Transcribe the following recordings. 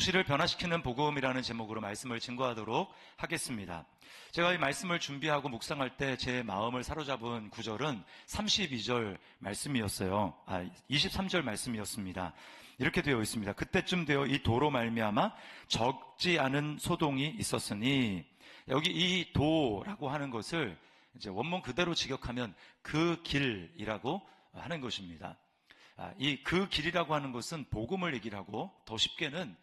도시를 변화시키는 복음이라는 제목으로 말씀을 증거하도록 하겠습니다. 제가 이 말씀을 준비하고 묵상할 때 제 마음을 사로잡은 구절은 32절 말씀이었어요. 23절 말씀이었습니다. 이렇게 되어 있습니다. 그때쯤 되어 이 도로 말미암아 적지 않은 소동이 있었으니, 여기 이 도라고 하는 것을 이제 원문 그대로 직역하면 그 길이라고 하는 것입니다. 이 그 길이라고 하는 것은 복음을 얘기를 하고, 더 쉽게는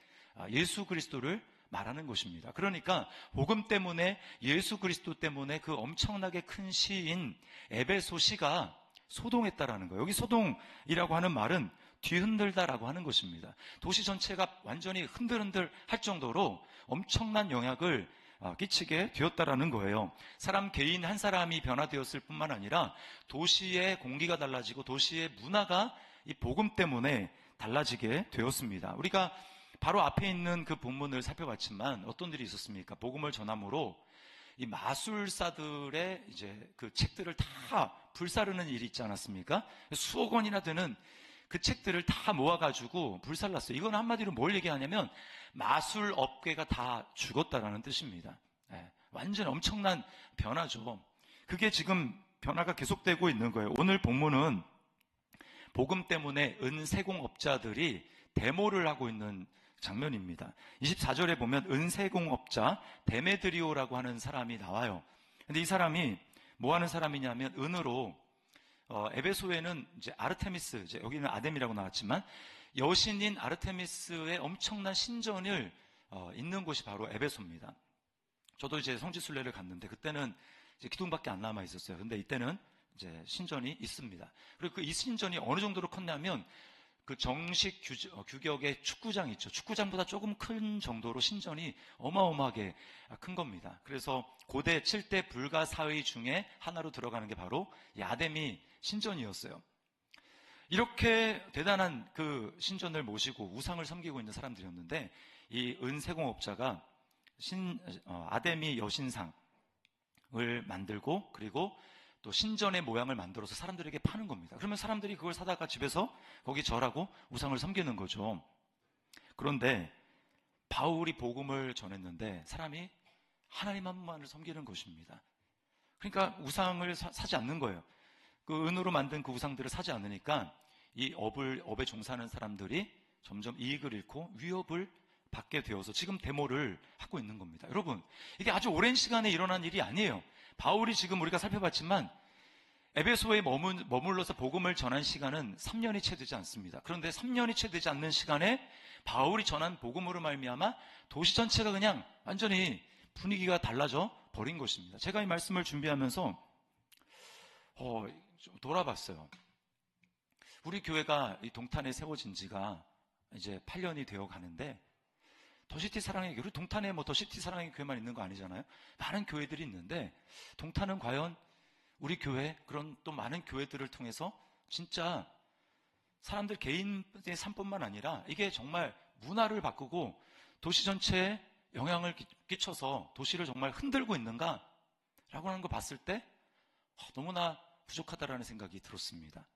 예수 그리스도를 말하는 것입니다. 그러니까 복음 때문에, 예수 그리스도 때문에 그 엄청나게 큰 시인 에베소시가 소동했다라는 거예요. 여기 소동이라고 하는 말은 뒤흔들다라고 하는 것입니다. 도시 전체가 완전히 흔들흔들 할 정도로 엄청난 영향을 끼치게 되었다라는 거예요. 사람 개인 한 사람이 변화되었을 뿐만 아니라 도시의 공기가 달라지고 도시의 문화가 이 복음 때문에 달라지게 되었습니다. 우리가 바로 앞에 있는 그 본문을 살펴봤지만 어떤 일이 있었습니까? 복음을 전함으로 이 마술사들의 이제 그 책들을 다 불사르는 일이 있지 않았습니까? 수억 원이나 되는 그 책들을 다 모아가지고 불살랐어요. 이건 한마디로 뭘 얘기하냐면 마술 업계가 다 죽었다라는 뜻입니다. 완전 엄청난 변화죠. 그게 지금 변화가 계속되고 있는 거예요. 오늘 본문은 복음 때문에 은세공업자들이 데모를 하고 있는 장면입니다. 24절에 보면 은세공업자 데메드리오라고 하는 사람이 나와요. 근데 이 사람이 뭐 하는 사람이냐면 은으로 에베소에는 이제 아르테미스, 이제 여기는 아뎀이라고 나왔지만 여신인 아르테미스의 엄청난 신전을 있는 곳이 바로 에베소입니다. 저도 이제 성지순례를 갔는데 그때는 이제 기둥밖에 안 남아 있었어요. 근데 이때는 이제 신전이 있습니다. 그리고 그 이 신전이 어느 정도로 컸냐면 그 정식 규격의 축구장 있죠. 축구장보다 조금 큰 정도로 신전이 어마어마하게 큰 겁니다. 그래서 고대 7대 불가사의 중에 하나로 들어가는 게 바로 이 아데미 신전이었어요. 이렇게 대단한 그 신전을 모시고 우상을 섬기고 있는 사람들이었는데 이 은세공업자가 아데미 여신상을 만들고 그리고 또 신전의 모양을 만들어서 사람들에게 파는 겁니다. 그러면 사람들이 그걸 사다가 집에서 거기 절하고 우상을 섬기는 거죠. 그런데 바울이 복음을 전했는데 사람이 하나님 한 분만을 섬기는 것입니다. 그러니까 우상을 사지 않는 거예요. 그 은으로 만든 그 우상들을 사지 않으니까 이 업에 종사하는 사람들이 점점 이익을 잃고 위협을 받게 되어서 지금 데모를 하고 있는 겁니다. 여러분, 이게 아주 오랜 시간에 일어난 일이 아니에요. 바울이 지금 우리가 살펴봤지만 에베소에 머물러서 복음을 전한 시간은 3년이 채 되지 않습니다. 그런데 3년이 채 되지 않는 시간에 바울이 전한 복음으로 말미암아 도시 전체가 그냥 완전히 분위기가 달라져 버린 것입니다. 제가 이 말씀을 준비하면서 좀 돌아봤어요. 우리 교회가 이 동탄에 세워진 지가 이제 8년이 되어 가는데 더시티 사랑의 교회, 동탄에 뭐 더시티 사랑의 교회만 있는 거 아니잖아요. 많은 교회들이 있는데 동탄은 과연 우리 교회, 그런 또 많은 교회들을 통해서 진짜 사람들 개인의 삶뿐만 아니라 이게 정말 문화를 바꾸고 도시 전체에 영향을 끼쳐서 도시를 정말 흔들고 있는가? 라고 하는 거 봤을 때 너무나 부족하다라는 생각이 들었습니다.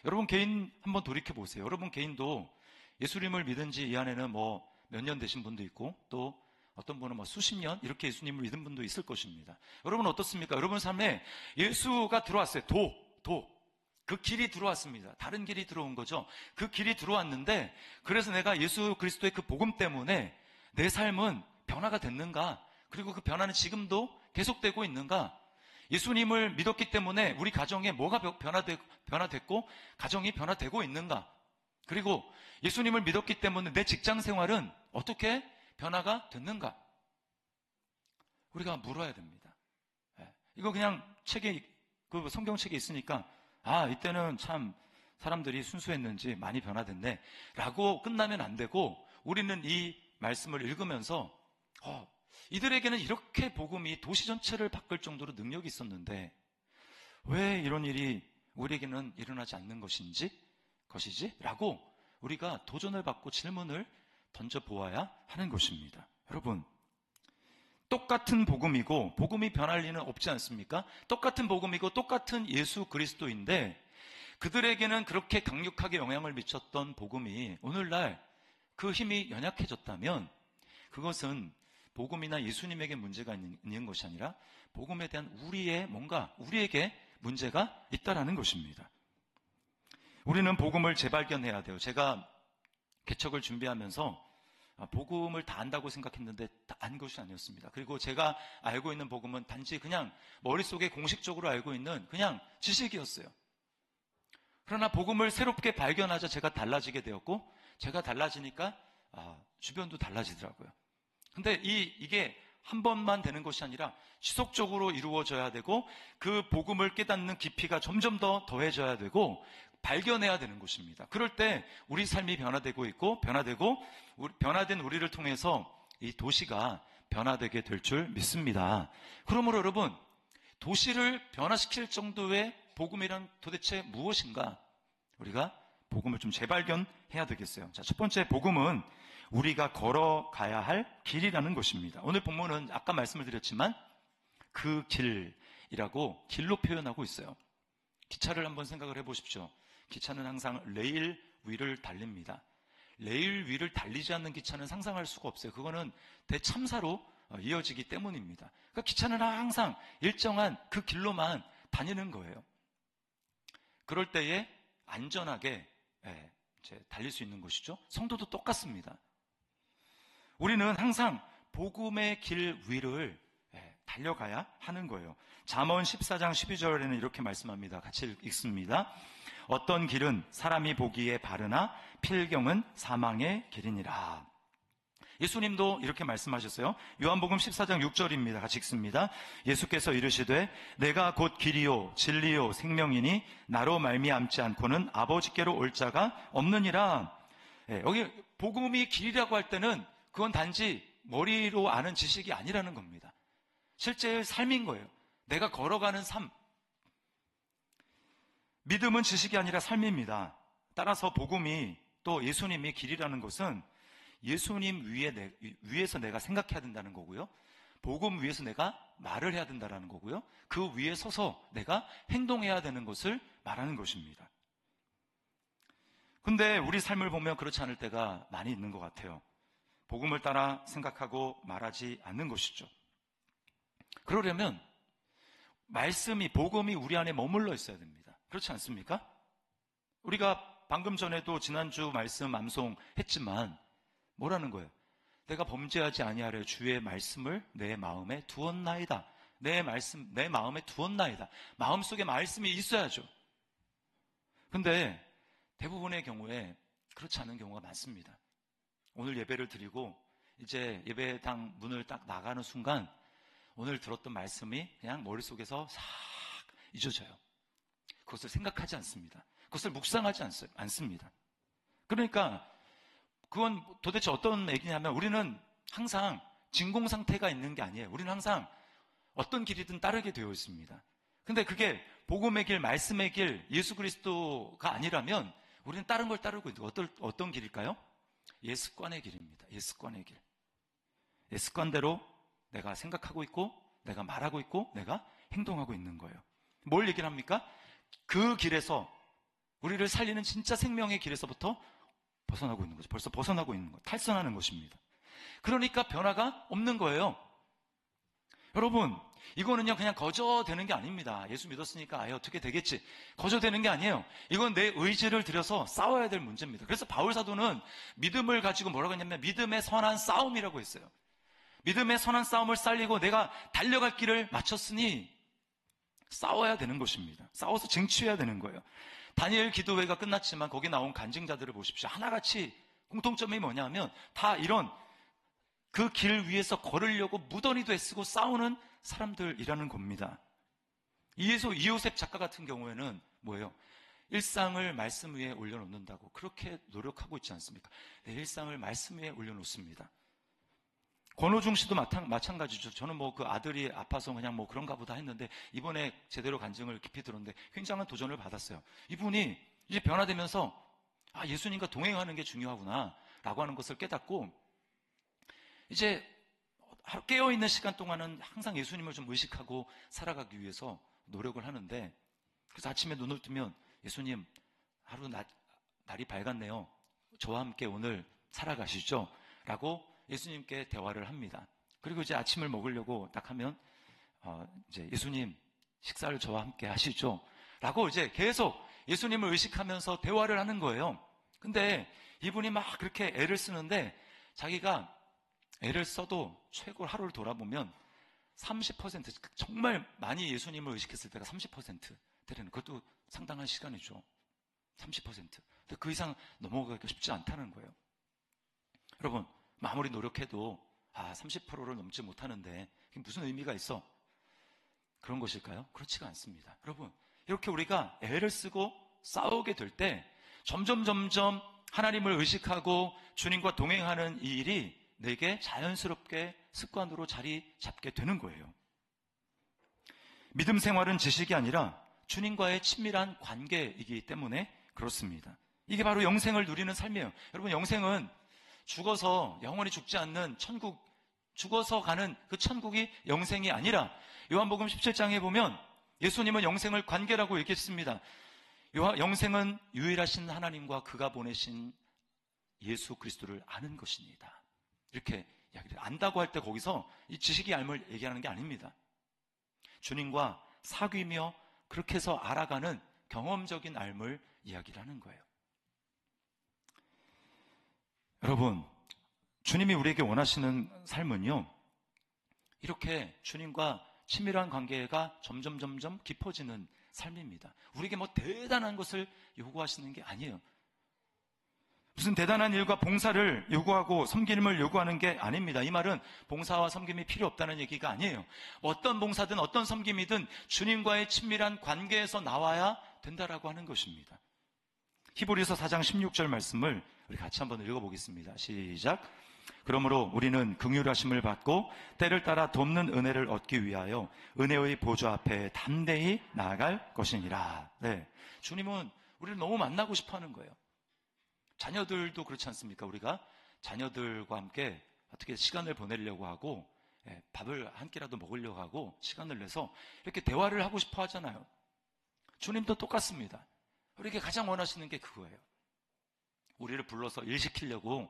여러분 개인 한번 돌이켜 보세요. 여러분 개인도 예수님을 믿은 지 이 안에는 뭐 몇 년 되신 분도 있고 또 어떤 분은 뭐 수십 년 이렇게 예수님을 믿은 분도 있을 것입니다. 여러분 어떻습니까? 여러분 삶에 예수가 들어왔어요. 그 길이 들어왔습니다. 다른 길이 들어온 거죠. 그 길이 들어왔는데 그래서 내가 예수 그리스도의 그 복음 때문에 내 삶은 변화가 됐는가? 그리고 그 변화는 지금도 계속되고 있는가? 예수님을 믿었기 때문에 우리 가정에 뭐가 변화됐고 가정이 변화되고 있는가? 그리고 예수님을 믿었기 때문에 내 직장 생활은 어떻게 변화가 됐는가? 우리가 물어야 됩니다. 이거 그냥 그 성경책에 있으니까 이때는 참 사람들이 순수했는지 많이 변화됐네 라고 끝나면 안 되고 우리는 이 말씀을 읽으면서 이들에게는 이렇게 복음이 도시 전체를 바꿀 정도로 능력이 있었는데 왜 이런 일이 우리에게는 일어나지 않는 것이지? 라고 우리가 도전을 받고 질문을 던져보아야 하는 것입니다. 여러분, 똑같은 복음이고 복음이 변할 리는 없지 않습니까? 똑같은 복음이고 똑같은 예수 그리스도인데 그들에게는 그렇게 강력하게 영향을 미쳤던 복음이 오늘날 그 힘이 연약해졌다면 그것은 복음이나 예수님에게 문제가 있는 것이 아니라 복음에 대한 우리에게 문제가 있다라는 것입니다. 우리는 복음을 재발견해야 돼요. 제가 개척을 준비하면서 복음을 다 안다고 생각했는데 다 안 것이 아니었습니다. 그리고 제가 알고 있는 복음은 단지 그냥 머릿속에 공식적으로 알고 있는 그냥 지식이었어요. 그러나 복음을 새롭게 발견하자 제가 달라지게 되었고, 제가 달라지니까 주변도 달라지더라고요. 근데 이게 한 번만 되는 것이 아니라 지속적으로 이루어져야 되고, 그 복음을 깨닫는 깊이가 점점 더 더해져야 되고 발견해야 되는 것입니다. 그럴 때 우리 삶이 변화되고 있고, 변화된 우리를 통해서 이 도시가 변화되게 될 줄 믿습니다. 그러므로 여러분, 도시를 변화시킬 정도의 복음이란 도대체 무엇인가? 우리가 복음을 좀 재발견해야 되겠어요. 자, 첫 번째 복음은 우리가 걸어가야 할 길이라는 것입니다. 오늘 본문은 아까 말씀을 드렸지만 그 길이라고 길로 표현하고 있어요. 기차를 한번 생각을 해보십시오. 기차는 항상 레일 위를 달립니다. 레일 위를 달리지 않는 기차는 상상할 수가 없어요. 그거는 대참사로 이어지기 때문입니다. 그러니까 기차는 항상 일정한 그 길로만 다니는 거예요. 그럴 때에 안전하게 달릴 수 있는 것이죠. 성도도 똑같습니다. 우리는 항상 복음의 길 위를 달려가야 하는 거예요. 잠언 14장 12절에는 이렇게 말씀합니다. 같이 읽습니다. 어떤 길은 사람이 보기에 바르나 필경은 사망의 길이니라. 예수님도 이렇게 말씀하셨어요. 요한복음 14장 6절입니다. 같이 읽습니다. 예수께서 이르시되 내가 곧 길이요 진리요 생명이니 나로 말미암지 않고는 아버지께로 올 자가 없느니라. 여기 복음이 길이라고 할 때는 그건 단지 머리로 아는 지식이 아니라는 겁니다. 실제 삶인 거예요. 내가 걸어가는 삶. 믿음은 지식이 아니라 삶입니다. 따라서 복음이 또 예수님이 길이라는 것은 예수님 위에서 내가 생각해야 된다는 거고요. 복음 위에서 내가 말을 해야 된다는 거고요. 그 위에 서서 내가 행동해야 되는 것을 말하는 것입니다. 근데 우리 삶을 보면 그렇지 않을 때가 많이 있는 것 같아요. 복음을 따라 생각하고 말하지 않는 것이죠. 그러려면 복음이 우리 안에 머물러 있어야 됩니다. 그렇지 않습니까? 우리가 방금 전에도 지난주 말씀 암송했지만 뭐라는 거예요? 내가 범죄하지 아니하려 주의 말씀을 내 마음에 두었나이다. 내 마음에 두었나이다. 마음속에 말씀이 있어야죠. 근데 대부분의 경우에 그렇지 않은 경우가 많습니다. 오늘 예배를 드리고 이제 예배당 문을 딱 나가는 순간 오늘 들었던 말씀이 그냥 머릿속에서 싹 잊어져요. 그것을 생각하지 않습니다. 그것을 묵상하지 않습니다. 그러니까 그건 도대체 어떤 얘기냐면 우리는 항상 진공 상태가 있는 게 아니에요. 우리는 항상 어떤 길이든 따르게 되어 있습니다. 근데 그게 복음의 길, 말씀의 길, 예수 그리스도가 아니라면 우리는 다른 걸 따르고 있는 어떤 길일까요? 예습관의 길입니다. 예습관의 길. 예습관대로 내가 생각하고 있고 내가 말하고 있고 내가 행동하고 있는 거예요. 뭘 얘기를 합니까? 그 길에서 우리를 살리는 진짜 생명의 길에서부터 벗어나고 있는 거죠. 벌써 벗어나고 있는 거예요. 탈선하는 것입니다. 그러니까 변화가 없는 거예요. 여러분, 이거는요 그냥 거저되는 게 아닙니다. 예수 믿었으니까 어떻게 되겠지. 거저되는 게 아니에요. 이건 내 의지를 들여서 싸워야 될 문제입니다. 그래서 바울 사도는 믿음을 가지고 뭐라고 했냐면 믿음의 선한 싸움이라고 했어요. 믿음의 선한 싸움을 살리고 내가 달려갈 길을 마쳤으니 싸워야 되는 것입니다. 싸워서 쟁취해야 되는 거예요. 다니엘 기도회가 끝났지만 거기 나온 간증자들을 보십시오. 하나같이 공통점이 뭐냐면 다 이런 그 길 위에서 걸으려고 무던히도 애쓰고 싸우는 사람들이라는 겁니다. 이요셉 작가 같은 경우에는 뭐예요? 일상을 말씀 위에 올려놓는다고 그렇게 노력하고 있지 않습니까? 내 일상을 말씀 위에 올려놓습니다. 권호중 씨도 마찬가지죠. 저는 뭐 그 아들이 아파서 그냥 뭐 그런가 보다 했는데 이번에 제대로 간증을 깊이 들었는데 굉장한 도전을 받았어요. 이분이 이제 변화되면서 예수님과 동행하는 게 중요하구나 라고 하는 것을 깨닫고 이제 깨어있는 시간 동안은 항상 예수님을 좀 의식하고 살아가기 위해서 노력을 하는데 그래서 아침에 눈을 뜨면 예수님 하루 날이 밝았네요. 저와 함께 오늘 살아가시죠? 라고 예수님께 대화를 합니다. 그리고 이제 아침을 먹으려고 딱 하면 이제 예수님 식사를 저와 함께 하시죠? 라고 이제 계속 예수님을 의식하면서 대화를 하는 거예요. 근데 이분이 막 그렇게 애를 쓰는데 자기가 애를 써도 최고 하루를 돌아보면 30% 정말 많이 예수님을 의식했을 때가 30% 되는 그것도 상당한 시간이죠. 30%. 근데 그 이상 넘어가기가 쉽지 않다는 거예요. 여러분, 아무리 노력해도 30%를 넘지 못하는데 그게 무슨 의미가 있어? 그런 것일까요? 그렇지가 않습니다. 여러분, 이렇게 우리가 애를 쓰고 싸우게 될 때 점점 하나님을 의식하고 주님과 동행하는 이 일이 내게 자연스럽게 습관으로 자리 잡게 되는 거예요. 믿음 생활은 지식이 아니라 주님과의 친밀한 관계이기 때문에 그렇습니다. 이게 바로 영생을 누리는 삶이에요. 여러분, 영생은 죽어서 영원히 죽지 않는 천국, 죽어서 가는 그 천국이 영생이 아니라 요한복음 17장에 보면 예수님은 영생을 관계라고 얘기했습니다. 영생은 유일하신 하나님과 그가 보내신 예수 그리스도를 아는 것입니다. 이렇게 이야기를 안다고 할 때 거기서 이 지식이 알을 얘기하는 게 아닙니다. 주님과 사귀며 그렇게 해서 알아가는 경험적인 알을 이야기를 하는 거예요. 여러분, 주님이 우리에게 원하시는 삶은요, 이렇게 주님과 친밀한 관계가 점점 깊어지는 삶입니다. 우리에게 뭐 대단한 것을 요구하시는 게 아니에요. 무슨 대단한 일과 봉사를 요구하고 섬김을 요구하는 게 아닙니다. 이 말은 봉사와 섬김이 필요 없다는 얘기가 아니에요. 어떤 봉사든 어떤 섬김이든 주님과의 친밀한 관계에서 나와야 된다라고 하는 것입니다. 히브리서 4장 16절 말씀을 우리 같이 한번 읽어보겠습니다. 시작. 그러므로 우리는 긍휼하심을 받고 때를 따라 돕는 은혜를 얻기 위하여 은혜의 보좌 앞에 담대히 나아갈 것이니라. 네, 주님은 우리를 너무 만나고 싶어하는 거예요. 자녀들도 그렇지 않습니까? 우리가 자녀들과 함께 어떻게 시간을 보내려고 하고 밥을 한 끼라도 먹으려고 하고 시간을 내서 이렇게 대화를 하고 싶어 하잖아요. 주님도 똑같습니다. 우리에게 가장 원하시는 게 그거예요. 우리를 불러서 일 시키려고,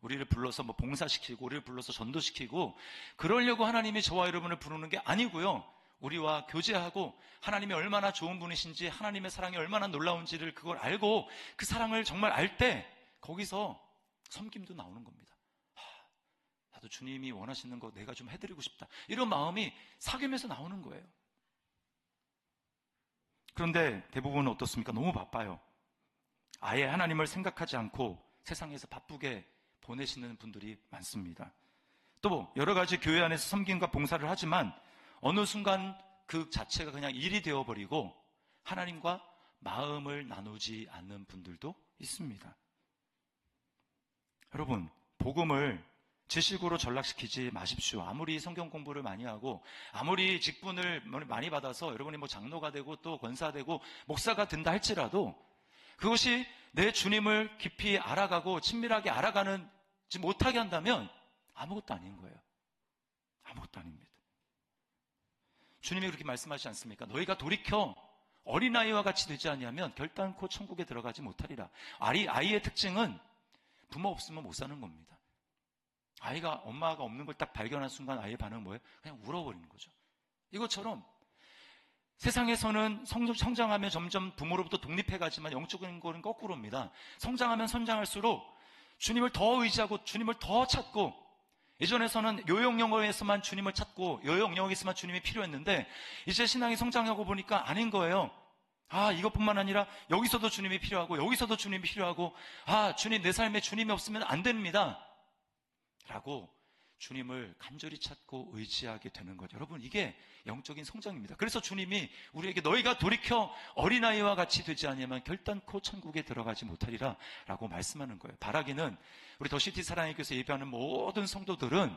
우리를 불러서 뭐 봉사시키고, 우리를 불러서 전도시키고, 그러려고 하나님이 저와 여러분을 부르는 게 아니고요. 우리와 교제하고 하나님이 얼마나 좋은 분이신지, 하나님의 사랑이 얼마나 놀라운지를 그걸 알고 그 사랑을 정말 알 때 거기서 섬김도 나오는 겁니다. 나도 주님이 원하시는 거 내가 좀 해드리고 싶다. 이런 마음이 사귐에서 나오는 거예요. 그런데 대부분은 어떻습니까? 너무 바빠요. 아예 하나님을 생각하지 않고 세상에서 바쁘게 보내시는 분들이 많습니다. 또 여러 가지 교회 안에서 섬김과 봉사를 하지만 어느 순간 그 자체가 그냥 일이 되어버리고 하나님과 마음을 나누지 않는 분들도 있습니다. 여러분, 복음을 지식으로 전락시키지 마십시오. 아무리 성경 공부를 많이 하고 아무리 직분을 많이 받아서 여러분이 뭐 장로가 되고 또 권사가 되고 목사가 된다 할지라도 그것이 내 주님을 깊이 알아가고 친밀하게 알아가는지 못하게 한다면 아무것도 아닌 거예요. 아무것도 아닙니다. 주님이 그렇게 말씀하시지 않습니까? 너희가 돌이켜 어린아이와 같이 되지 아니하면 결단코 천국에 들어가지 못하리라. 아이의 특징은 부모 없으면 못 사는 겁니다. 아이가 엄마가 없는 걸 딱 발견한 순간 아이의 반응은 뭐예요? 그냥 울어버리는 거죠. 이것처럼 세상에서는 성장하면 점점 부모로부터 독립해가지만 영적인 거는 거꾸로입니다. 성장하면 성장할수록 주님을 더 의지하고 주님을 더 찾고, 예전에서는 요용영어에서만 주님을 찾고 요용영어에서만 주님이 필요했는데 이제 신앙이 성장하고 보니까 아닌 거예요. 이것뿐만 아니라 여기서도 주님이 필요하고 여기서도 주님이 필요하고 주님, 내 삶에 주님이 없으면 안 됩니다 라고 주님을 간절히 찾고 의지하게 되는 것. 여러분, 이게 영적인 성장입니다. 그래서 주님이 우리에게 너희가 돌이켜 어린아이와 같이 되지 않으면 결단코 천국에 들어가지 못하리라 라고 말씀하는 거예요. 바라기는 우리 더시티 사랑의 교회에서 예배하는 모든 성도들은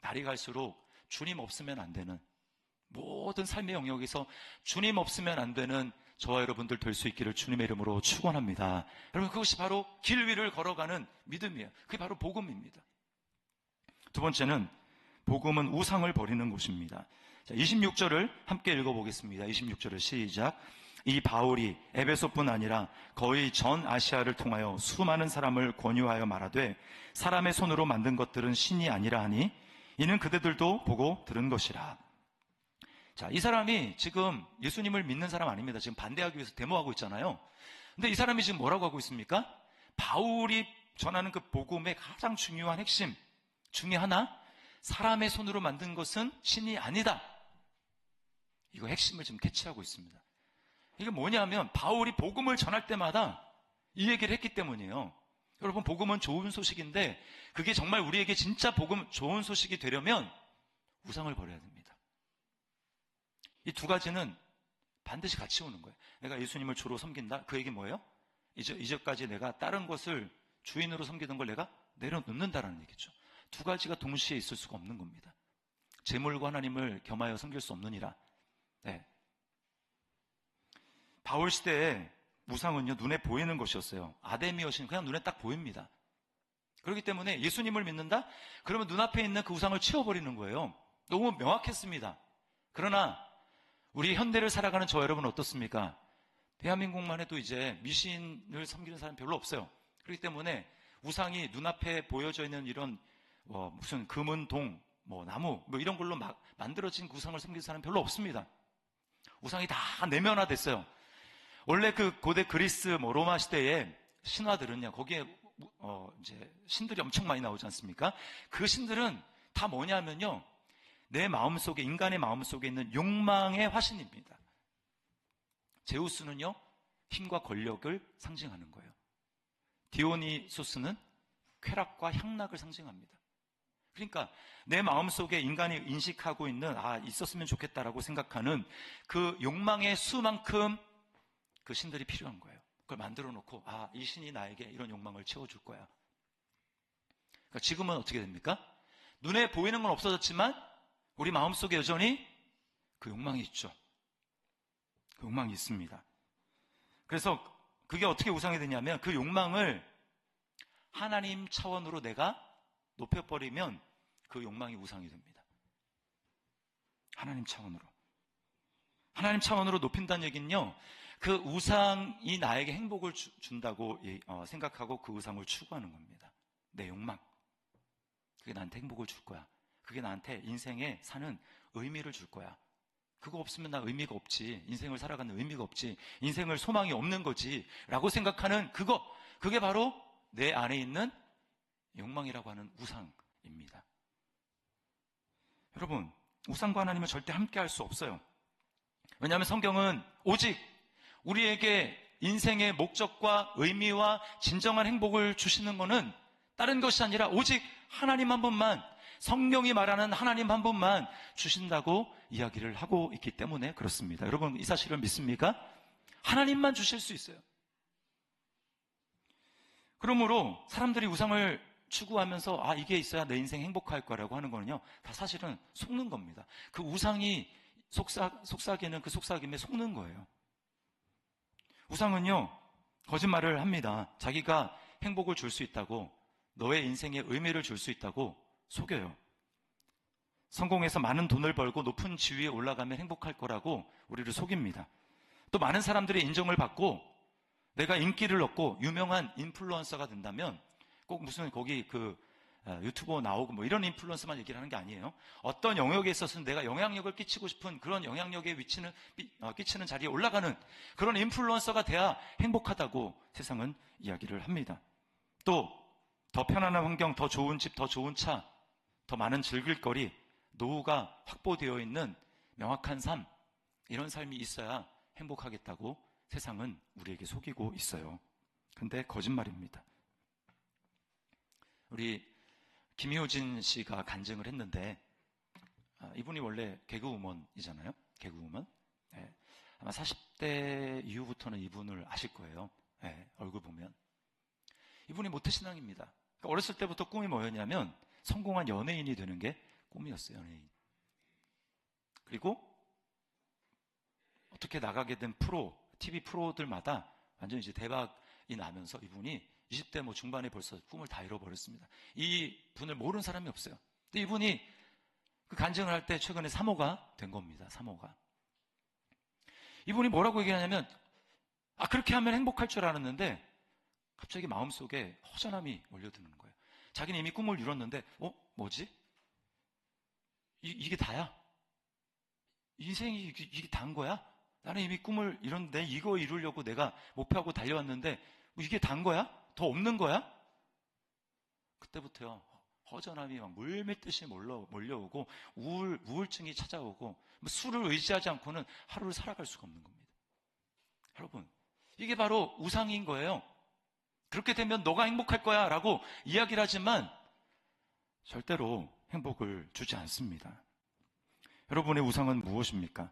날이 갈수록 주님 없으면 안 되는, 모든 삶의 영역에서 주님 없으면 안 되는 저와 여러분들 될 수 있기를 주님의 이름으로 축원합니다. 여러분, 그것이 바로 길 위를 걸어가는 믿음이에요. 그게 바로 복음입니다. 두 번째는 복음은 우상을 버리는 곳입니다. 자, 26절을 함께 읽어보겠습니다. 26절을 시작. 이 바울이 에베소뿐 아니라 거의 전 아시아를 통하여 수많은 사람을 권유하여 말하되 사람의 손으로 만든 것들은 신이 아니라 하니 이는 그대들도 보고 들은 것이라. 자, 이 사람이 지금 예수님을 믿는 사람 아닙니다. 지금 반대하기 위해서 데모하고 있잖아요. 근데 이 사람이 지금 뭐라고 하고 있습니까? 바울이 전하는 그 복음의 가장 중요한 핵심 중에 하나, 사람의 손으로 만든 것은 신이 아니다. 이거 핵심을 지금 캐치하고 있습니다. 이게 뭐냐면 바울이 복음을 전할 때마다 이 얘기를 했기 때문이에요. 여러분, 복음은 좋은 소식인데 그게 정말 우리에게 진짜 복음 좋은 소식이 되려면 우상을 버려야 됩니다. 이 두 가지는 반드시 같이 오는 거예요. 내가 예수님을 주로 섬긴다? 그 얘기 뭐예요? 이제까지 내가 다른 것을 주인으로 섬기던 걸 내가 내려놓는다라는 얘기죠. 두 가지가 동시에 있을 수가 없는 겁니다. 재물과 하나님을 겸하여 섬길 수 없느니라. 네. 바울 시대에 우상은요, 눈에 보이는 것이었어요. 아데미 여신, 그냥 눈에 딱 보입니다. 그렇기 때문에 예수님을 믿는다? 그러면 눈앞에 있는 그 우상을 치워버리는 거예요. 너무 명확했습니다. 그러나 우리 현대를 살아가는 저 여러분은 어떻습니까? 대한민국만 해도 이제 미신을 섬기는 사람 별로 없어요. 그렇기 때문에 우상이 눈앞에 보여져 있는 이런 무슨 금은 동, 나무 이런 걸로 막 만들어진 우상을 섬기는 사람 별로 없습니다. 우상이 다 내면화됐어요. 원래 그 고대 그리스 로마 시대에 신화들은요, 거기에 이제 신들이 엄청 많이 나오지 않습니까? 그 신들은 다 뭐냐면요, 내 마음속에, 인간의 마음속에 있는 욕망의 화신입니다. 제우스는요, 힘과 권력을 상징하는 거예요. 디오니소스는 쾌락과 향락을 상징합니다. 그러니까 내 마음속에 인간이 인식하고 있는 있었으면 좋겠다라고 생각하는 그 욕망의 수만큼 그 신들이 필요한 거예요. 그걸 만들어 놓고 이 신이 나에게 이런 욕망을 채워줄 거야. 그러니까 지금은 어떻게 됩니까? 눈에 보이는 건 없어졌지만 우리 마음속에 여전히 그 욕망이 있죠. 그 욕망이 있습니다. 그래서 그게 어떻게 우상이 되냐면 그 욕망을 하나님 차원으로 내가 높여버리면 그 욕망이 우상이 됩니다. 하나님 차원으로. 하나님 차원으로 높인다는 얘기는요, 그 우상이 나에게 행복을 준다고 생각하고 그 우상을 추구하는 겁니다. 내 욕망. 그게 나한테 행복을 줄 거야. 그게 나한테 인생에 사는 의미를 줄 거야. 그거 없으면 나 의미가 없지. 인생을 살아가는 의미가 없지. 인생을 소망이 없는 거지. 라고 생각하는 그게 바로 내 안에 있는 욕망이라고 하는 우상입니다. 여러분, 우상과 하나님은 절대 함께 할 수 없어요. 왜냐하면 성경은 오직 우리에게 인생의 목적과 의미와 진정한 행복을 주시는 것은 다른 것이 아니라 오직 하나님 한 분만, 성경이 말하는 하나님 한 분만 주신다고 이야기를 하고 있기 때문에 그렇습니다. 여러분, 이 사실을 믿습니까? 하나님만 주실 수 있어요. 그러므로 사람들이 우상을 추구하면서 이게 있어야 내 인생 행복할 거라고 하는 거는요, 다 사실은 속는 겁니다. 그 우상이 속삭이는 그 속삭임에 속는 거예요. 우상은요, 거짓말을 합니다. 자기가 행복을 줄 수 있다고, 너의 인생에 의미를 줄 수 있다고 속여요. 성공해서 많은 돈을 벌고 높은 지위에 올라가면 행복할 거라고 우리를 속입니다. 또 많은 사람들의 인정을 받고 내가 인기를 얻고 유명한 인플루언서가 된다면 꼭 무슨 거기 유튜버 나오고 이런 인플루언서만 얘기를 하는 게 아니에요. 어떤 영역에 있어서는 내가 영향력을 끼치고 싶은 그런 영향력의 끼치는 자리에 올라가는 그런 인플루언서가 돼야 행복하다고 세상은 이야기를 합니다. 또 더 편안한 환경, 더 좋은 집, 더 좋은 차, 더 많은 즐길 거리, 노후가 확보되어 있는 명확한 삶, 이런 삶이 있어야 행복하겠다고 세상은 우리에게 속이고 있어요. 근데 거짓말입니다. 우리 김효진 씨가 간증을 했는데, 이분이 원래 개그우먼이잖아요. 개그우먼. 네. 아마 40대 이후부터는 이분을 아실 거예요. 네, 얼굴 보면. 이분이 모태신앙입니다. 그러니까 어렸을 때부터 꿈이 뭐였냐면 성공한 연예인이 되는 게 꿈이었어요. 연예인. 그리고 어떻게 나가게 된 TV 프로들마다 완전히 이제 대박이 나면서 이분이 20대 중반에 벌써 꿈을 다 잃어버렸습니다. 이 분을 모르는 사람이 없어요. 근데 이분이 그 간증을 할 때 최근에 사모가 된 겁니다. 사모가. 이분이 뭐라고 얘기하냐면, 그렇게 하면 행복할 줄 알았는데 갑자기 마음속에 허전함이 몰려드는 거예요. 자기는 이미 꿈을 이뤘는데 뭐지? 이게 다야? 인생이 이게 다인 거야? 나는 이미 꿈을 이뤘는데 이거 이루려고 내가 목표하고 달려왔는데 이게 다인 거야? 더 없는 거야? 그때부터요, 허전함이 막 물밀듯이 몰려오고 우울증이 찾아오고 술을 의지하지 않고는 하루를 살아갈 수가 없는 겁니다. 여러분, 이게 바로 우상인 거예요. 그렇게 되면 너가 행복할 거야 라고 이야기를 하지만 절대로 행복을 주지 않습니다. 여러분의 우상은 무엇입니까?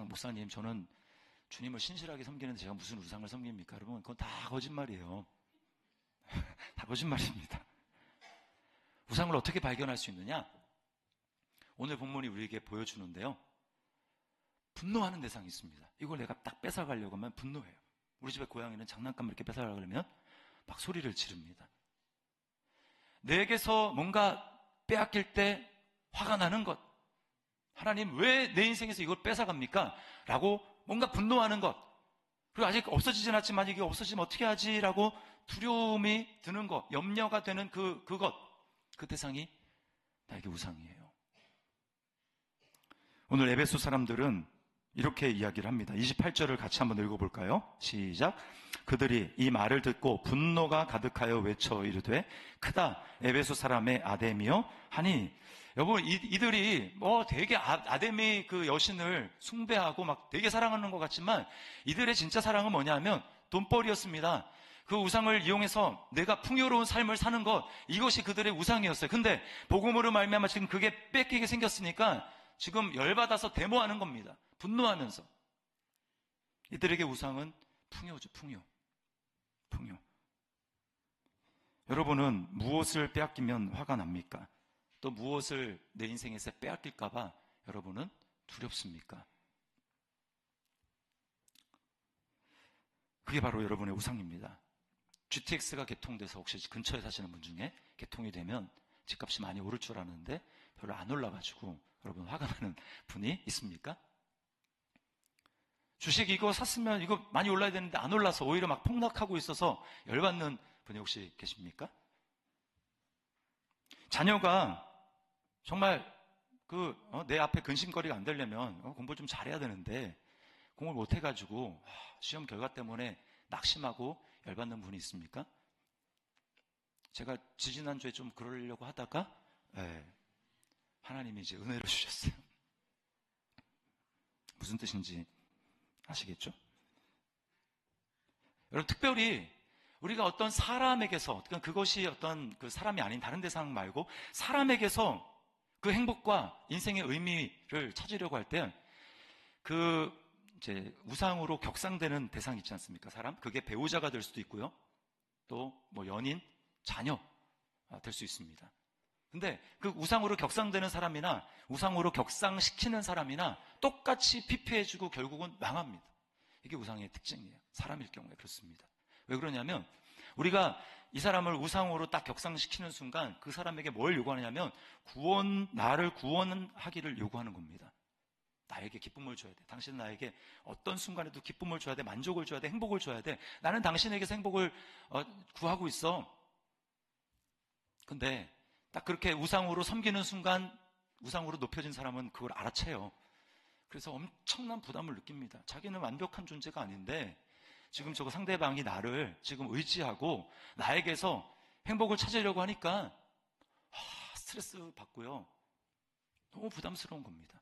목사님, 저는 주님을 신실하게 섬기는데 제가 무슨 우상을 섬깁니까? 여러분, 그건 다 거짓말이에요. 다 거짓말입니다. 우상을 어떻게 발견할 수 있느냐? 오늘 본문이 우리에게 보여주는데요, 분노하는 대상이 있습니다. 이걸 내가 딱 뺏어가려고 하면 분노해요. 우리 집에 고양이는 장난감을 이렇게 뺏어가려면 막 소리를 지릅니다. 내게서 뭔가 빼앗길 때 화가 나는 것, 하나님 왜 내 인생에서 이걸 뺏어갑니까? 라고 뭔가 분노하는 것, 그리고 아직 없어지진 않지만 이게 없어지면 어떻게 하지? 라고 두려움이 드는 것, 염려가 되는 그것, 그 대상이 나에게 우상이에요. 오늘 에베소 사람들은 이렇게 이야기를 합니다. 28절을 같이 한번 읽어볼까요? 시작. 그들이 이 말을 듣고 분노가 가득하여 외쳐 이르되 크다 에베소 사람의 아데미여 하니, 여러분, 이들이 되게 아데미 그 여신을 숭배하고 막 되게 사랑하는 것 같지만 이들의 진짜 사랑은 뭐냐면 돈벌이였습니다. 그 우상을 이용해서 내가 풍요로운 삶을 사는 것, 이것이 그들의 우상이었어요. 근데 복음으로 말미암아 지금 그게 뺏기게 생겼으니까 지금 열받아서 데모하는 겁니다. 분노하면서. 이들에게 우상은 풍요죠. 풍요. 여러분은 무엇을 빼앗기면 화가 납니까? 또 무엇을 내 인생에서 빼앗길까봐 여러분은 두렵습니까? 그게 바로 여러분의 우상입니다. GTX가 개통돼서 혹시 근처에 사시는 분 중에 개통이 되면 집값이 많이 오를 줄 알았는데 별로 안 올라가지고 여러분 화가 나는 분이 있습니까? 주식 이거 샀으면 이거 많이 올라야 되는데 안 올라서 오히려 막 폭락하고 있어서 열받는 분이 혹시 계십니까? 자녀가 정말 내 앞에 근심거리가 안 되려면 공부를 좀 잘해야 되는데 공부를 못 해가지고 시험 결과 때문에 낙심하고 열받는 분이 있습니까? 제가 지지난주에 좀 그러려고 하다가 하나님이 이제 은혜를 주셨어요. 무슨 뜻인지 아시겠죠? 여러분, 특별히 우리가 어떤 사람에게서, 그것이 어떤 그 사람이 아닌 다른 대상 말고 사람에게서 그 행복과 인생의 의미를 찾으려고 할 때 이제 우상으로 격상되는 대상이 있지 않습니까? 사람? 그게 배우자가 될 수도 있고요. 또 연인, 자녀 될 수 있습니다. 근데 그 우상으로 격상되는 사람이나 우상으로 격상시키는 사람이나 똑같이 피폐해지고 결국은 망합니다. 이게 우상의 특징이에요. 사람일 경우에 그렇습니다. 왜 그러냐면 우리가 이 사람을 우상으로 딱 격상시키는 순간 그 사람에게 뭘 요구하냐면 나를 구원하기를 요구하는 겁니다. 나에게 기쁨을 줘야 돼. 당신은 나에게 어떤 순간에도 기쁨을 줘야 돼. 만족을 줘야 돼. 행복을 줘야 돼. 나는 당신에게서 행복을 구하고 있어. 근데 딱 그렇게 우상으로 섬기는 순간 우상으로 높여진 사람은 그걸 알아채요. 그래서 엄청난 부담을 느낍니다. 자기는 완벽한 존재가 아닌데 지금 저거 상대방이 나를 지금 의지하고 나에게서 행복을 찾으려고 하니까 스트레스 받고요. 너무 부담스러운 겁니다.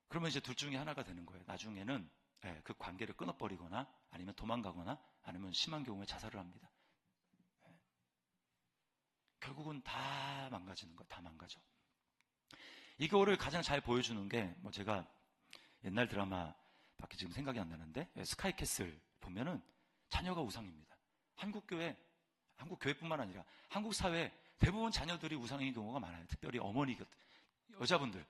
그러면 이제 둘 중에 하나가 되는 거예요. 나중에는 그 관계를 끊어버리거나 아니면 도망가거나 아니면 심한 경우에 자살을 합니다. 결국은 다 망가지는 거예요. 다 망가져. 이거를 가장 잘 보여주는 게 제가 옛날 드라마밖에 지금 생각이 안 나는데 스카이캐슬 보면은 자녀가 우상입니다. 한국 교회뿐만 아니라 한국 사회 대부분 자녀들이 우상인 경우가 많아요. 특별히 어머니, 여자분들.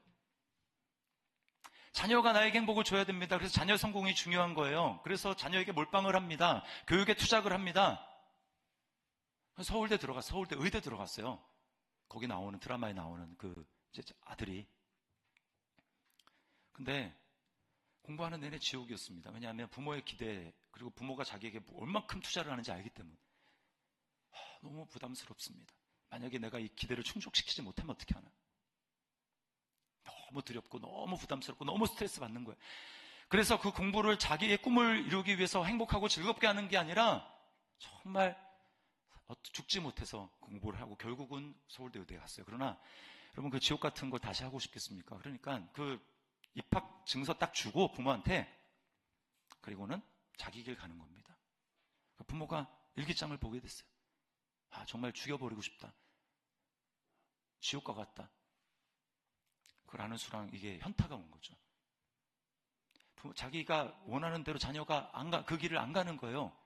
자녀가 나에게 행복을 줘야 됩니다. 그래서 자녀 성공이 중요한 거예요. 그래서 자녀에게 몰빵을 합니다. 교육에 투자를 합니다. 서울대 의대 들어갔어요. 거기 나오는, 드라마에 나오는 그 이제 아들이. 근데 공부하는 내내 지옥이었습니다. 왜냐하면 부모의 기대, 그리고 부모가 자기에게 얼만큼 투자를 하는지 알기 때문에. 너무 부담스럽습니다. 만약에 내가 이 기대를 충족시키지 못하면 어떻게 하나. 너무 두렵고 너무 부담스럽고 너무 스트레스 받는 거예요. 그래서 그 공부를 자기의 꿈을 이루기 위해서 행복하고 즐겁게 하는 게 아니라 정말 죽지 못해서 공부를 하고 결국은 서울대 의대에 갔어요. 그러나 여러분, 그 지옥 같은 걸 다시 하고 싶겠습니까? 그러니까 그 입학 증서 딱 주고 부모한테, 그리고는 자기 길 가는 겁니다. 부모가 일기장을 보게 됐어요. 정말 죽여버리고 싶다. 지옥과 같다. 그걸 아는 수랑 이게 현타가 온 거죠. 자기가 원하는 대로 자녀가 그 길을 안 가는 거예요.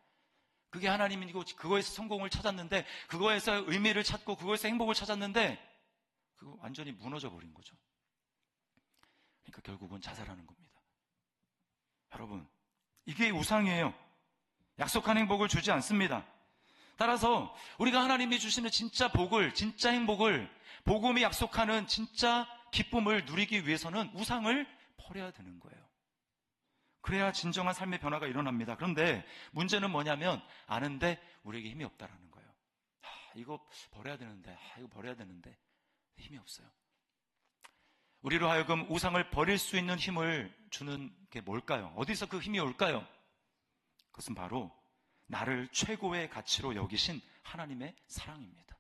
그게 하나님이고 그거에서 성공을 찾았는데, 그거에서 의미를 찾고 그거에서 행복을 찾았는데 그거 완전히 무너져 버린 거죠. 그러니까 결국은 자살하는 겁니다. 여러분, 이게 우상이에요. 약속한 행복을 주지 않습니다. 따라서 우리가 하나님이 주시는 진짜 복을, 진짜 행복을, 복음이 약속하는 진짜 기쁨을 누리기 위해서는 우상을 버려야 되는 거예요. 그래야 진정한 삶의 변화가 일어납니다. 그런데 문제는 뭐냐면, 아는데 우리에게 힘이 없다라는 거예요. 이거 버려야 되는데, 이거 버려야 되는데 힘이 없어요. 우리로 하여금 우상을 버릴 수 있는 힘을 주는 게 뭘까요? 어디서 그 힘이 올까요? 그것은 바로 나를 최고의 가치로 여기신 하나님의 사랑입니다.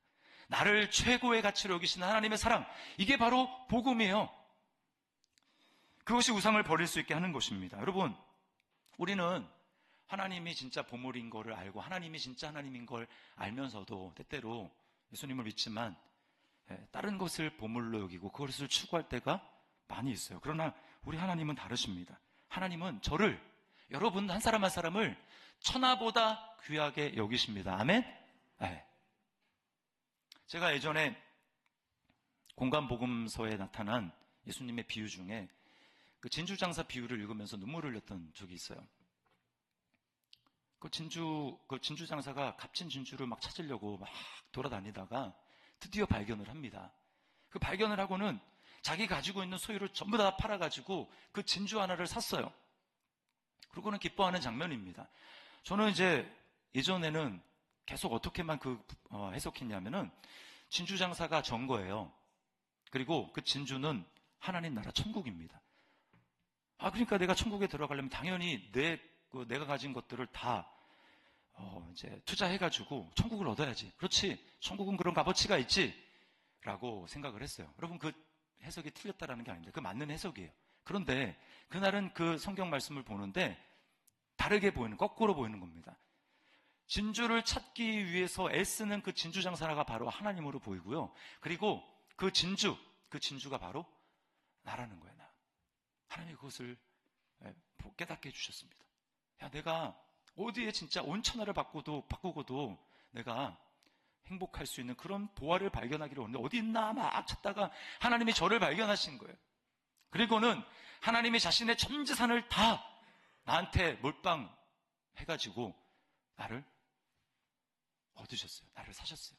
나를 최고의 가치로 여기신 하나님의 사랑, 이게 바로 복음이에요. 그것이 우상을 버릴 수 있게 하는 것입니다. 여러분, 우리는 하나님이 진짜 보물인 거를 알고 하나님이 진짜 하나님인 걸 알면서도 때때로 예수님을 믿지만 다른 것을 보물로 여기고 그것을 추구할 때가 많이 있어요. 그러나 우리 하나님은 다르십니다. 하나님은 저를, 여러분 한 사람 한 사람을 천하보다 귀하게 여기십니다. 아멘? 네. 제가 예전에 공간복음서에 나타난 예수님의 비유 중에 그 진주장사 비유를 읽으면서 눈물을 흘렸던 적이 있어요. 그 진주장사가 값진 진주를 막 찾으려고 막 돌아다니다가 드디어 발견을 합니다. 그 발견을 하고는 자기 가지고 있는 소유를 전부 다 팔아가지고 그 진주 하나를 샀어요. 그러고는 기뻐하는 장면입니다. 저는 이제 예전에는 계속 어떻게만 해석했냐면은 진주장사가 전 거예요. 그리고 그 진주는 하나님 나라 천국입니다. 그러니까 내가 천국에 들어가려면 당연히 내가 가진 것들을 다 이제 투자해가지고 천국을 얻어야지. 그렇지. 천국은 그런 값어치가 있지. 라고 생각을 했어요. 여러분, 그 해석이 틀렸다라는 게 아닙니다. 그 맞는 해석이에요. 그런데 그날은 그 성경 말씀을 보는데 다르게 보이는, 거꾸로 보이는 겁니다. 진주를 찾기 위해서 애쓰는 그 진주 장사가 바로 하나님으로 보이고요. 그리고 그 진주가 바로 나라는 거예요. 나. 하나님이 그것을 깨닫게 해주셨습니다. 내가 어디에 진짜 온 천하를 바꾸고도 내가 행복할 수 있는 그런 보화를 발견하기를 원하는데 어디 있나 막 찾다가 하나님이 저를 발견하신 거예요. 그리고는 하나님이 자신의 전 재산을 다 나한테 몰빵해가지고 나를 얻으셨어요. 나를 사셨어요.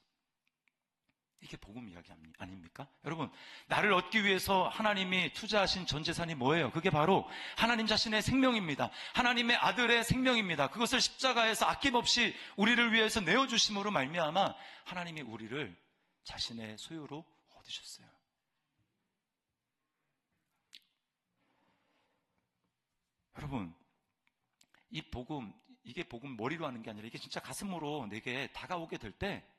이게 복음 이야기 아닙니까? 여러분, 나를 얻기 위해서 하나님이 투자하신 전 재산이 뭐예요? 그게 바로 하나님 자신의 생명입니다. 하나님의 아들의 생명입니다. 그것을 십자가에서 아낌없이 우리를 위해서 내어주심으로 말미암아 하나님이 우리를 자신의 소유로 얻으셨어요. 여러분, 이게 복음 머리로 하는 게 아니라 이게 진짜 가슴으로 내게 다가오게 될 때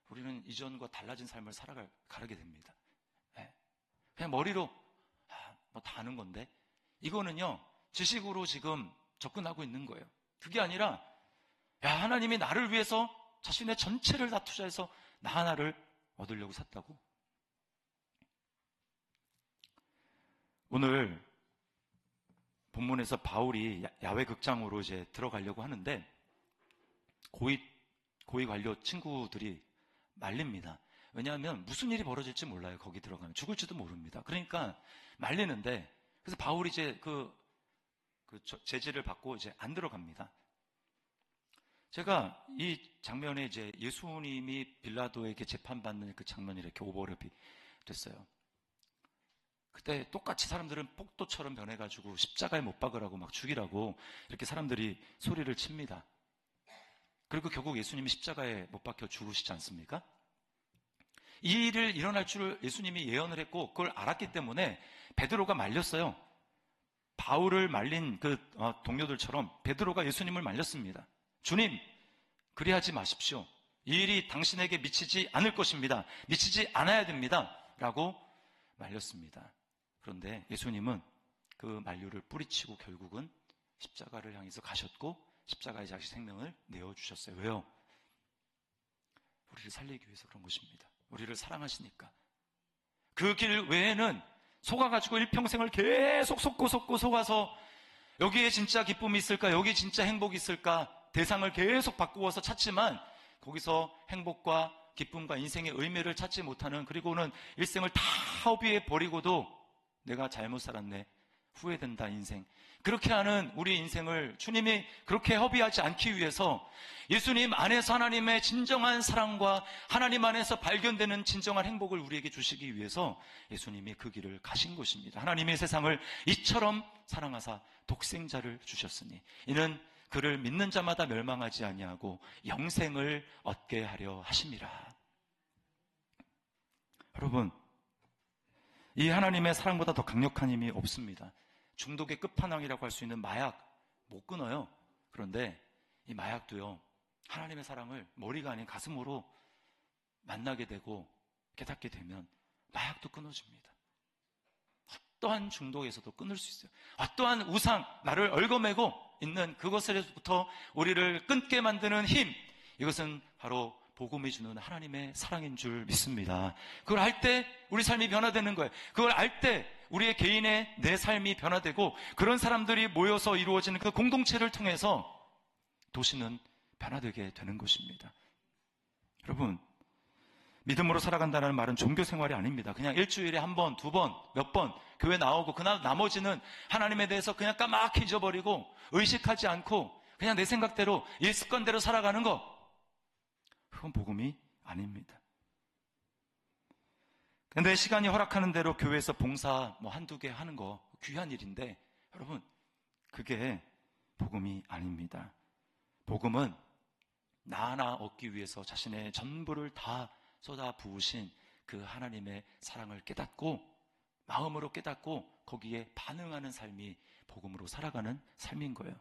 우리는 이전과 달라진 삶을 살아가게 됩니다. 그냥 머리로 뭐 다 아는 건데, 이거는요 지식으로 지금 접근하고 있는 거예요. 그게 아니라 하나님이 나를 위해서 자신의 전체를 다 투자해서 나 하나를 얻으려고 샀다고. 오늘 본문에서 바울이 야외 극장으로 이제 들어가려고 하는데 고위 관료 친구들이 말립니다. 왜냐하면 무슨 일이 벌어질지 몰라요. 거기 들어가면 죽을지도 모릅니다. 그러니까 말리는데, 그래서 바울이 이제 그 제지를 받고 이제 안 들어갑니다. 제가 이 장면에 이제 예수님이 빌라도에게 재판받는 그 장면이 이렇게 오버랩이 됐어요. 그때 똑같이 사람들은 폭도처럼 변해가지고 십자가에 못 박으라고 막 죽이라고 이렇게 사람들이 소리를 칩니다. 그리고 결국 예수님이 십자가에 못 박혀 죽으시지 않습니까? 이 일을 일어날 줄 예수님이 예언을 했고 그걸 알았기 때문에 베드로가 말렸어요. 바울을 말린 그 동료들처럼 베드로가 예수님을 말렸습니다. 주님, 그리하지 마십시오. 이 일이 당신에게 미치지 않을 것입니다. 미치지 않아야 됩니다. 라고 말렸습니다. 그런데 예수님은 그 만류를 뿌리치고 결국은 십자가를 향해서 가셨고 십자가에 자기 생명을 내어주셨어요. 왜요? 우리를 살리기 위해서 그런 것입니다. 우리를 사랑하시니까. 그 길 외에는 속아가지고 일평생을 계속 속고 속아서 여기에 진짜 기쁨이 있을까? 여기 진짜 행복이 있을까? 대상을 계속 바꾸어서 찾지만 거기서 행복과 기쁨과 인생의 의미를 찾지 못하는, 그리고는 일생을 다 허비해 버리고도 내가 잘못 살았네, 후회된다 인생, 그렇게 하는 우리 인생을 주님이 그렇게 허비하지 않기 위해서 예수님 안에서 하나님의 진정한 사랑과 하나님 안에서 발견되는 진정한 행복을 우리에게 주시기 위해서 예수님이 그 길을 가신 것입니다. 하나님의 세상을 이처럼 사랑하사 독생자를 주셨으니 이는 그를 믿는 자마다 멸망하지 아니하고 영생을 얻게 하려 하심이라. 여러분, 이 하나님의 사랑보다 더 강력한 힘이 없습니다. 중독의 끝판왕이라고 할 수 있는 마약 못 끊어요. 그런데 이 마약도요, 하나님의 사랑을 머리가 아닌 가슴으로 만나게 되고 깨닫게 되면 마약도 끊어집니다. 어떠한 중독에서도 끊을 수 있어요. 어떠한 우상, 나를 얽어매고 있는 그것에서부터 우리를 끊게 만드는 힘, 이것은 바로 복음이 주는 하나님의 사랑인 줄 믿습니다. 그걸 알 때 우리 삶이 변화되는 거예요. 그걸 알 때 우리의 개인의 내 삶이 변화되고 그런 사람들이 모여서 이루어지는 그 공동체를 통해서 도시는 변화되게 되는 것입니다. 여러분, 믿음으로 살아간다는 말은 종교 생활이 아닙니다. 그냥 일주일에 한 번, 두 번, 몇 번 교회 나오고 그날 나머지는 하나님에 대해서 그냥 까맣게 잊어버리고 의식하지 않고 그냥 내 생각대로 일습관대로 살아가는 거, 그건 복음이 아닙니다. 근데 시간이 허락하는 대로 교회에서 봉사 한두 개 하는 거 귀한 일인데 여러분, 그게 복음이 아닙니다. 복음은 나 하나 얻기 위해서 자신의 전부를 다 쏟아 부으신 그 하나님의 사랑을 깨닫고 마음으로 깨닫고 거기에 반응하는 삶이 복음으로 살아가는 삶인 거예요.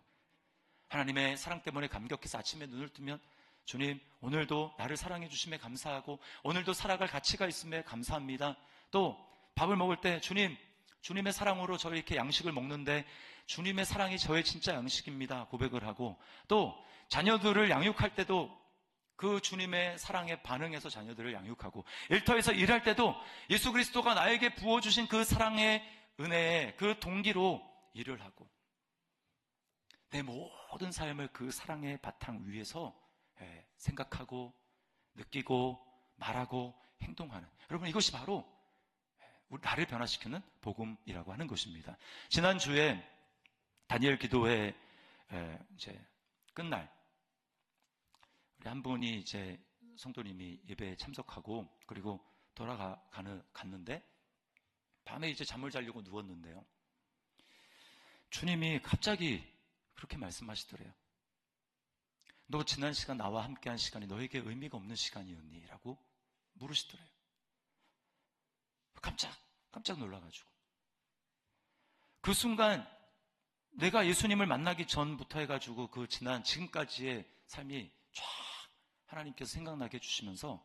하나님의 사랑 때문에 감격해서 아침에 눈을 뜨면 주님, 오늘도 나를 사랑해 주심에 감사하고 오늘도 살아갈 가치가 있음에 감사합니다. 또 밥을 먹을 때 주님, 주님의 사랑으로 저희 이렇게 양식을 먹는데 주님의 사랑이 저의 진짜 양식입니다 고백을 하고, 또 자녀들을 양육할 때도 그 주님의 사랑에 반응해서 자녀들을 양육하고, 일터에서 일할 때도 예수 그리스도가 나에게 부어주신 그 사랑의 은혜에 그 동기로 일을 하고 내 모든 삶을 그 사랑의 바탕 위에서 생각하고 느끼고 말하고 행동하는, 여러분, 이것이 바로 나를 변화시키는 복음이라고 하는 것입니다. 지난주에 다니엘 기도회 이제 끝날 우리 한 분이 이제 성도님이 예배에 참석하고 그리고 갔는데 밤에 이제 잠을 자려고 누웠는데요, 주님이 갑자기 그렇게 말씀하시더래요. 너 지난 시간 나와 함께한 시간이 너에게 의미가 없는 시간이었니? 라고 물으시더래요. 깜짝 놀라가지고 그 순간 내가 예수님을 만나기 전부터 해가지고 그 지금까지의 삶이 쫙 하나님께서 생각나게 해주시면서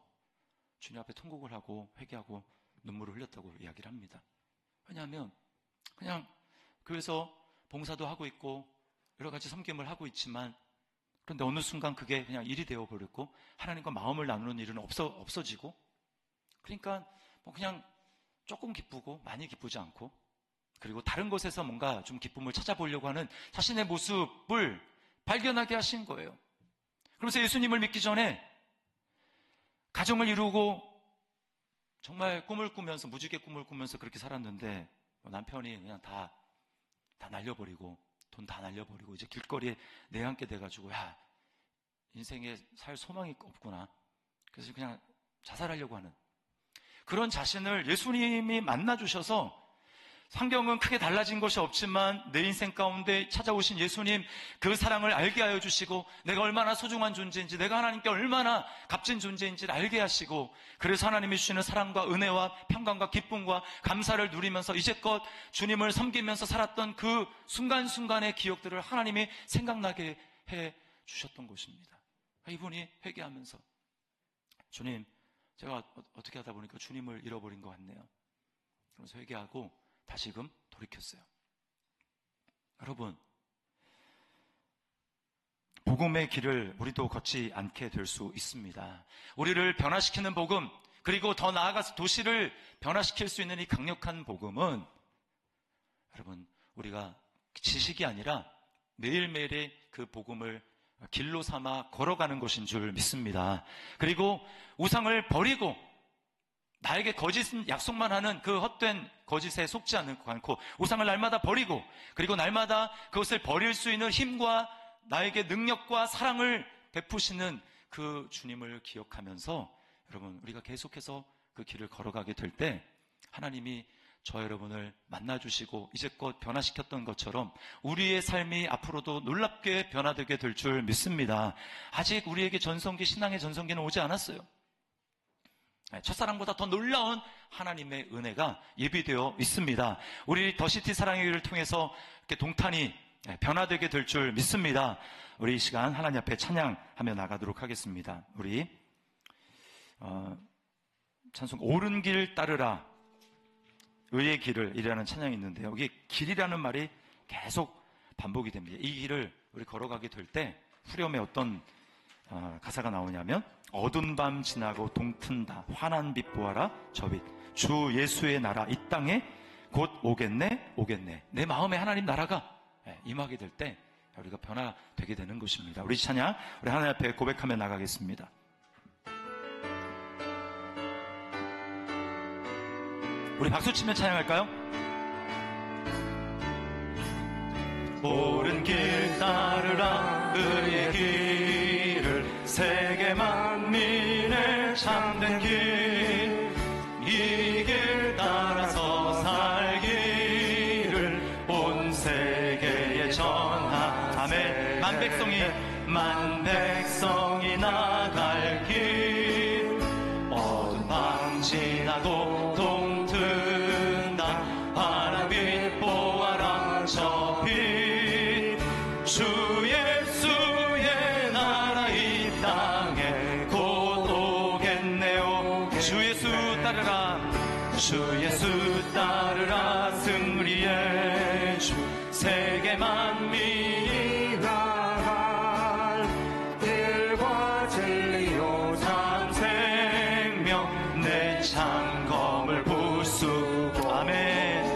주님 앞에 통곡을 하고 회개하고 눈물을 흘렸다고 이야기를 합니다. 왜냐하면 그냥 교회에서 봉사도 하고 있고 여러 가지 섬김을 하고 있지만, 그런데 어느 순간 그게 그냥 일이 되어버렸고 하나님과 마음을 나누는 일은 없어지고, 그러니까 그냥 조금 기쁘고 많이 기쁘지 않고, 그리고 다른 곳에서 뭔가 좀 기쁨을 찾아보려고 하는 자신의 모습을 발견하게 하신 거예요. 그러면서 예수님을 믿기 전에 가정을 이루고 정말 꿈을 꾸면서, 무지개 꿈을 꾸면서 그렇게 살았는데 남편이 그냥 다 날려버리고 돈 다 날려버리고 이제 길거리에 내앉게 돼가지고, 야, 인생에 살 소망이 없구나. 그래서 그냥 자살하려고 하는 그런 자신을 예수님이 만나주셔서 환경은 크게 달라진 것이 없지만 내 인생 가운데 찾아오신 예수님, 그 사랑을 알게 하여 주시고 내가 얼마나 소중한 존재인지, 내가 하나님께 얼마나 값진 존재인지를 알게 하시고, 그래서 하나님이 주시는 사랑과 은혜와 평강과 기쁨과 감사를 누리면서 이제껏 주님을 섬기면서 살았던 그 순간순간의 기억들을 하나님이 생각나게 해 주셨던 것입니다. 이분이 회개하면서, 주님, 제가 어떻게 하다 보니까 주님을 잃어버린 것 같네요. 그러면서 회개하고 다시금 돌이켰어요. 여러분, 복음의 길을 우리도 걷지 않게 될 수 있습니다. 우리를 변화시키는 복음, 그리고 더 나아가서 도시를 변화시킬 수 있는 이 강력한 복음은, 여러분, 우리가 지식이 아니라 매일매일의 그 복음을 길로 삼아 걸어가는 것인 줄 믿습니다. 그리고 우상을 버리고 나에게 거짓 약속만 하는 그 헛된 거짓에 속지 않고 우상을 날마다 버리고, 그리고 날마다 그것을 버릴 수 있는 힘과 나에게 능력과 사랑을 베푸시는 그 주님을 기억하면서, 여러분, 우리가 계속해서 그 길을 걸어가게 될 때 하나님이 저 여러분을 만나주시고 이제껏 변화시켰던 것처럼 우리의 삶이 앞으로도 놀랍게 변화되게 될 줄 믿습니다. 아직 우리에게 전성기, 신앙의 전성기는 오지 않았어요. 첫사랑보다 더 놀라운 하나님의 은혜가 예비되어 있습니다. 우리 더시티 사랑의 길을 통해서 이렇게 동탄이 변화되게 될 줄 믿습니다. 우리 이 시간 하나님 앞에 찬양하며 나가도록 하겠습니다. 우리 찬송 옳은 길 따르라 의의 길을 이라는 찬양이 있는데, 여기 길이라는 말이 계속 반복이 됩니다. 이 길을 우리 걸어가게 될 때 후렴에 어떤 가사가 나오냐면, 어두운 밤 지나고 동튼다 환한 빛 보아라 저 빛 주 예수의 나라 이 땅에 곧 오겠네 오겠네. 내 마음에 하나님 나라가 임하게 될 때 우리가 변화되게 되는 것입니다. 우리 찬양 우리 하나님 앞에 고백하며 나가겠습니다. 우리 박수치며 찬양할까요? 옳은 길 따르라 의의 길을, 세계 만민의 참된 길, 이 길 따라서 살기를 온 세계에 전하. 아멘. 만 백성이 나갈 길, 어두운 밤 지나고 동튼다 환한 빛 보아라 저 빛, 주 예수의 나라 이 땅에 곧 오겠네요. 주 예수 따르라 주 예수 따르라 승리의 주, 세계 만민이 나갈 길과 진리요 참 생명, 내 창검을 부수고 아멘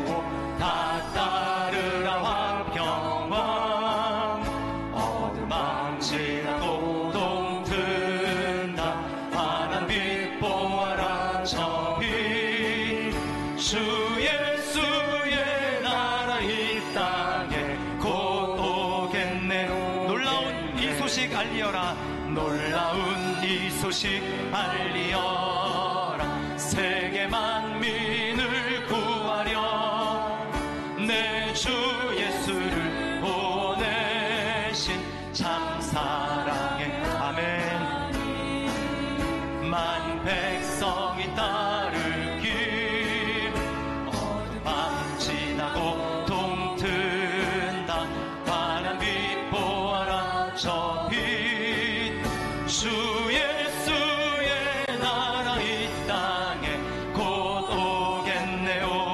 다 따르라 화평왕, 어두운 밤 지나고 동튼다 환한 빛 보아라 저 빛, 주 예수의 나라 이 땅에 곧 오겠네. 놀라운 이 소식 알리어라 놀라운 이 소식 알리어라, 세계 만민을 구하려 내 주 예수를 보내신 참 사랑의 아멘. 만 백성이 따를 길, 어두운 밤 지나고 동튼다 환한 빛 보아라 저 빛, 주 예수의 나라 이 땅에 곧 오겠네요.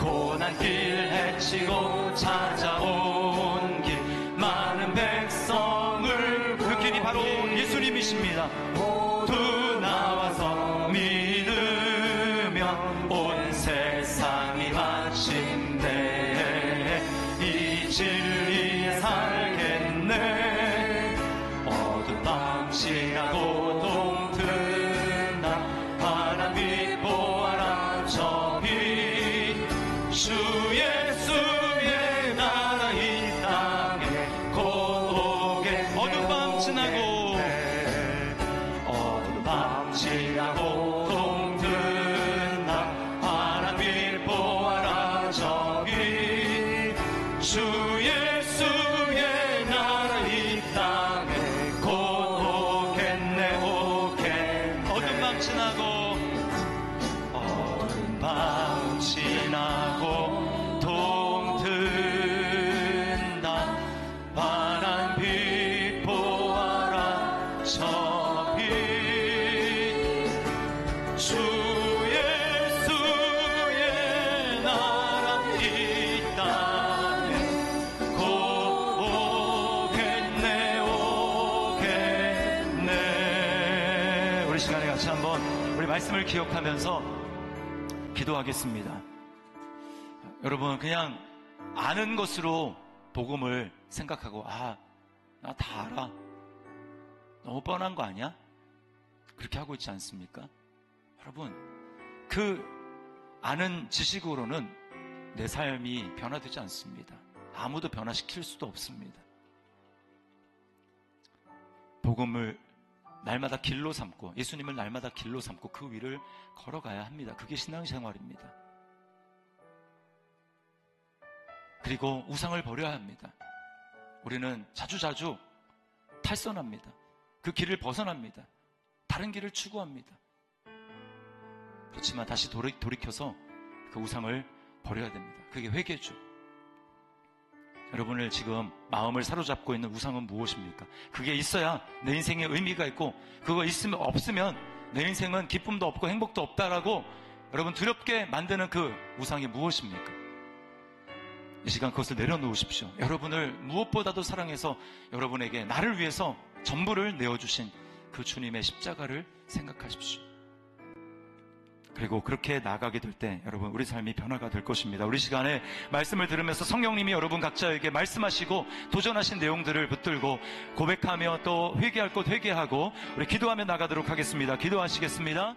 고난길 헤치고 찾아온 길, 많은 백성을 그 길이 바로 예수님이십니다. 모두 나와서 믿으면 온 세상이 마침내 이 진리에 살겠네. 어두운 밤 지나고 동튼다 환한 빛 보아라 저 빛, 주 예수의 나라 이 말씀을 기억하면서 기도하겠습니다. 여러분, 그냥 아는 것으로 복음을 생각하고, 나 다 알아. 너무 뻔한 거 아니야? 그렇게 하고 있지 않습니까? 여러분, 그 아는 지식으로는 내 삶이 변화되지 않습니다. 아무도 변화시킬 수도 없습니다. 복음을 날마다 길로 삼고, 예수님을 날마다 길로 삼고 그 위를 걸어가야 합니다. 그게 신앙생활입니다. 그리고 우상을 버려야 합니다. 우리는 자주자주 탈선합니다. 그 길을 벗어납니다. 다른 길을 추구합니다. 그렇지만 다시 돌이켜서 그 우상을 버려야 됩니다. 그게 회개죠. 여러분을 지금 마음을 사로잡고 있는 우상은 무엇입니까? 그게 있어야 내 인생에 의미가 있고, 그거 없으면 내 인생은 기쁨도 없고 행복도 없다라고 여러분 두렵게 만드는 그 우상이 무엇입니까? 이 시간 그것을 내려놓으십시오. 여러분을 무엇보다도 사랑해서 여러분에게 나를 위해서 전부를 내어주신 그 주님의 십자가를 생각하십시오. 그리고 그렇게 나아가게 될 때 여러분, 우리 삶이 변화가 될 것입니다. 우리 시간에 말씀을 들으면서 성령님이 여러분 각자에게 말씀하시고 도전하신 내용들을 붙들고 고백하며 또 회개할 것 회개하고 우리 기도하며 나가도록 하겠습니다. 기도하시겠습니다.